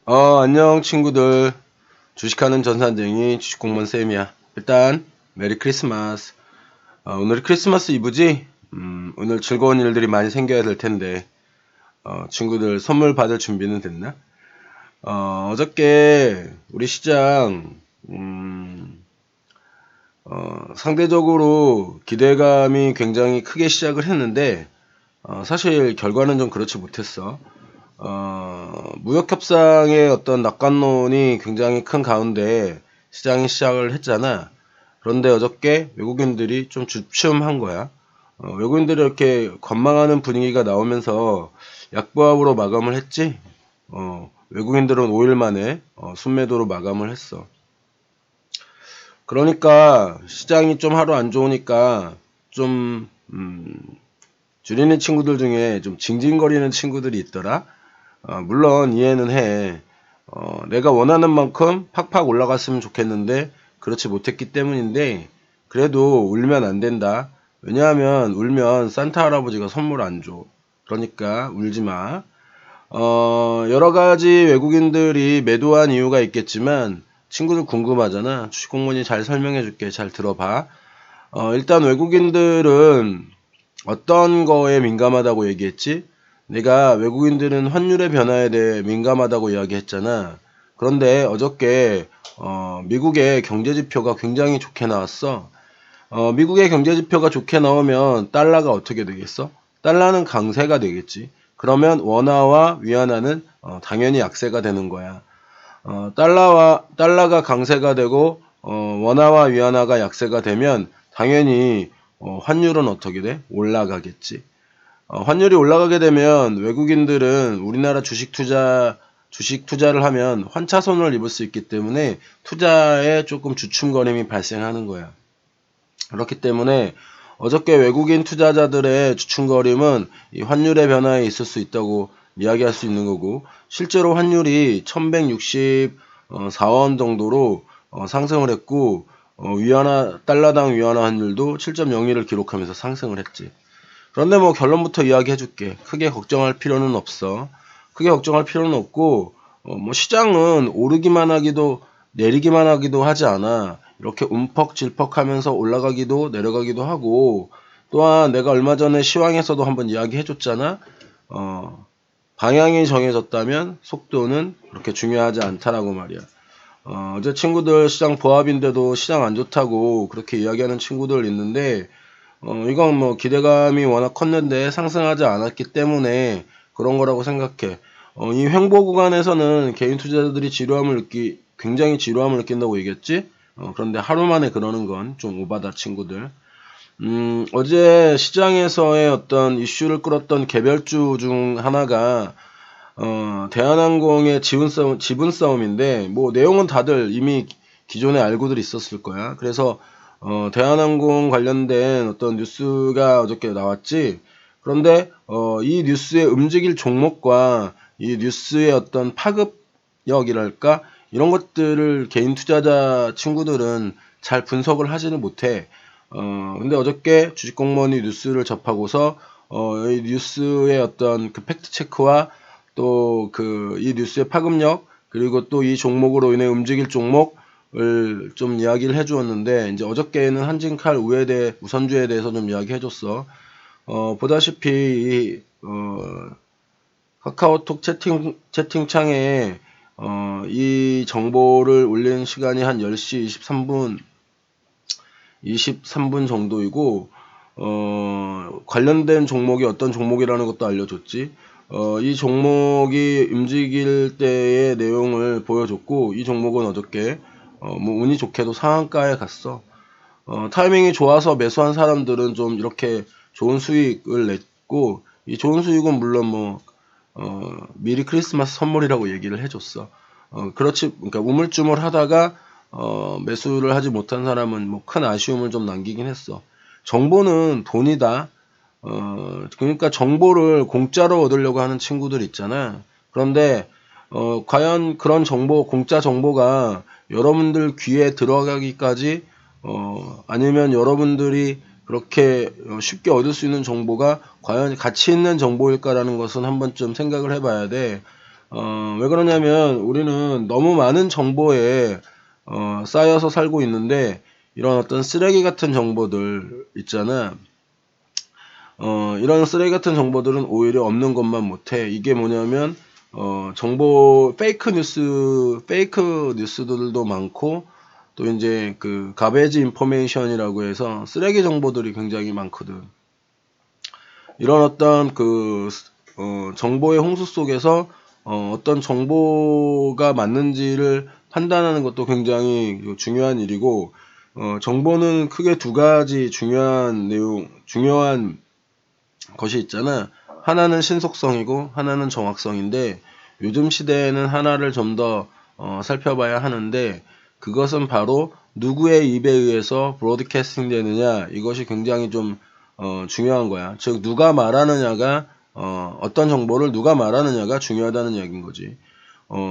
안녕 친구들. 주식하는 전산쟁이 주식공무원 쌤이야. 일단 메리 크리스마스. 오늘 크리스마스 이브지? 오늘 즐거운 일들이 많이 생겨야 될 텐데 친구들 선물 받을 준비는 됐나? 어저께 우리 시장 상대적으로 기대감이 굉장히 크게 시작을 했는데 사실 결과는 좀 그렇지 못했어. 무역협상의 어떤 낙관론이 굉장히 큰 가운데 시장이 시작을 했잖아. 그런데 어저께 외국인들이 좀 주춤한 거야. 외국인들이 이렇게 관망하는 분위기가 나오면서 약보합으로 마감을 했지. 외국인들은 5일 만에 순매도로 마감을 했어. 그러니까 시장이 좀 하루 안 좋으니까 좀 줄이는 친구들 중에 좀 징징거리는 친구들이 있더라. 물론 이해는 해. 내가 원하는 만큼 팍팍 올라갔으면 좋겠는데 그렇지 못했기 때문인데 그래도 울면 안 된다. 왜냐하면 울면 산타 할아버지가 선물 안 줘. 그러니까 울지 마. 여러 가지 외국인들이 매도한 이유가 있겠지만 친구들 궁금하잖아. 주식공무원이 잘 설명해 줄게. 잘 들어봐. 일단 외국인들은 어떤 거에 민감하다고 얘기했지? 내가 외국인들은 환율의 변화에 대해 민감하다고 이야기했잖아. 그런데 어저께 미국의 경제지표가 굉장히 좋게 나왔어. 미국의 경제지표가 좋게 나오면 달러가 어떻게 되겠어? 달러는 강세가 되겠지. 그러면 원화와 위안화는 당연히 약세가 되는 거야. 달러가 강세가 되고 원화와 위안화가 약세가 되면 당연히 환율은 어떻게 돼? 올라가겠지. 환율이 올라가게 되면 외국인들은 우리나라 주식 투자를 하면 환차손을 입을 수 있기 때문에 투자에 조금 주춤거림이 발생하는 거야. 그렇기 때문에 어저께 외국인 투자자들의 주춤거림은 이 환율의 변화에 있을 수 있다고 이야기할 수 있는 거고, 실제로 환율이 1164원 정도로 상승을 했고, 달러당 위안화 환율도 7.01을 기록하면서 상승을 했지. 그런데 뭐 결론부터 이야기해 줄게. 크게 걱정할 필요는 없어. 크게 걱정할 필요는 없고, 뭐 시장은 오르기만 하기도 내리기만 하기도 하지 않아. 이렇게 움퍽질퍽 하면서 올라가기도 내려가기도 하고, 또한 내가 얼마 전에 시황에서도 한번 이야기해 줬잖아. 방향이 정해졌다면 속도는 그렇게 중요하지 않다라고 말이야. 어제 친구들 시장 보합인데도 시장 안 좋다고 그렇게 이야기하는 친구들 있는데, 이건 뭐 기대감이 워낙 컸는데 상승하지 않았기 때문에 그런 거라고 생각해. 이 횡보 구간에서는 개인 투자자들이 굉장히 지루함을 느낀다고 얘기했지? 그런데 하루 만에 그러는 건 좀 오바다, 친구들. 어제 시장에서의 어떤 이슈를 끌었던 개별주 중 하나가, 대한항공의 지분 싸움인데, 뭐, 내용은 다들 이미 기존에 알고들 있었을 거야. 그래서, 대한항공 관련된 어떤 뉴스가 어저께 나왔지. 그런데, 이 뉴스의 움직일 종목과 이 뉴스의 어떤 파급력이랄까? 이런 것들을 개인 투자자 친구들은 잘 분석을 하지는 못해. 근데 어저께 주식공무원이 뉴스를 접하고서, 이 뉴스의 어떤 그 팩트체크와 또 이 뉴스의 파급력, 그리고 또 이 종목으로 인해 움직일 종목을 좀 이야기를 해 주었는데, 이제 어저께는 한진칼 우선주에 대해서 좀 이야기 해 줬어. 보다시피 카카오톡 채팅창에 이 정보를 올린 시간이 한 10시 23분 정도이고, 관련된 종목이 어떤 종목이라는 것도 알려줬지. 이 종목이 움직일 때의 내용을 보여줬고, 이 종목은 어저께 뭐 운이 좋게도 상한가에 갔어. 타이밍이 좋아서 매수한 사람들은 좀 이렇게 좋은 수익을 냈고, 이 좋은 수익은 물론 뭐 미리 크리스마스 선물이라고 얘기를 해줬어. 그러니까 우물쭈물 하다가 매수를 하지 못한 사람은 뭐 큰 아쉬움을 좀 남기긴 했어. 정보는 돈이다. 그러니까 정보를 공짜로 얻으려고 하는 친구들 있잖아. 그런데 과연 그런 공짜 정보가 여러분들 귀에 들어가기까지, 아니면 여러분들이 그렇게 쉽게 얻을 수 있는 정보가 과연 가치 있는 정보일까라는 것은 한 번쯤 생각을 해봐야 돼. 왜 그러냐면 우리는 너무 많은 정보에 쌓여서 살고 있는데 이런 어떤 쓰레기 같은 정보들 있잖아. 이런 쓰레기 같은 정보들은 오히려 없는 것만 못해. 이게 뭐냐면 정보 페이크 뉴스들도 많고 또 이제 그 가베지 인포메이션이라고 해서 쓰레기 정보들이 굉장히 많거든. 이런 어떤 그 정보의 홍수 속에서 어떤 정보가 맞는지를 판단하는 것도 굉장히 중요한 일이고, 정보는 크게 두 가지 중요한 것이 있잖아. 하나는 신속성이고 하나는 정확성인데, 요즘 시대에는 하나를 좀 더 살펴봐야 하는데, 그것은 바로 누구의 입에 의해서 브로드캐스팅 되느냐, 이것이 굉장히 좀 중요한 거야. 즉 누가 말하느냐가 어떤 정보를 누가 말하느냐가 중요하다는 이야기인 거지.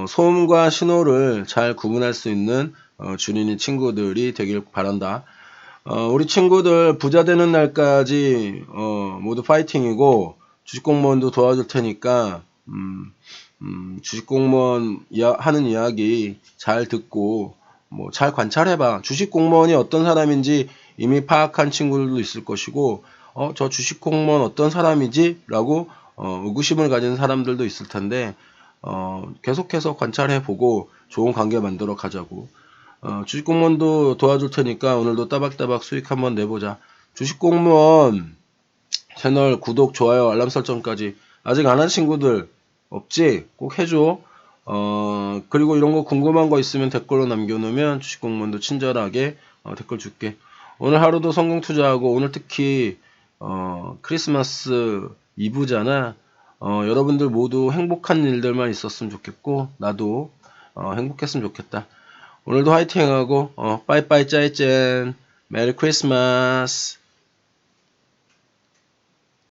소음과 신호를 잘 구분할 수 있는 주린이 친구들이 되길 바란다. 우리 친구들 부자 되는 날까지 모두 파이팅이고, 주식 공무원도 도와줄 테니까 주식 공무원 하는 이야기 잘 듣고 뭐 잘 관찰해봐. 주식 공무원이 어떤 사람인지 이미 파악한 친구들도 있을 것이고, 저 주식 공무원 어떤 사람이지? 라고 의구심을 가진 사람들도 있을 텐데, 계속해서 관찰해보고 좋은 관계 만들어 가자고. 주식 공무원도 도와줄 테니까 오늘도 따박따박 수익 한번 내보자. 주식 공무원 채널 구독, 좋아요, 알람 설정까지 아직 안 한 친구들 없지? 꼭 해줘. 그리고 이런 거 궁금한 거 있으면 댓글로 남겨놓으면 주식 공무원도 친절하게 댓글 줄게. 오늘 하루도 성공 투자하고, 오늘 특히 크리스마스 이브잖아. 여러분들 모두 행복한 일들만 있었으면 좋겠고, 나도 행복했으면 좋겠다. 오늘도 화이팅하고 빠이빠이 짜이짠 메리 크리스마스.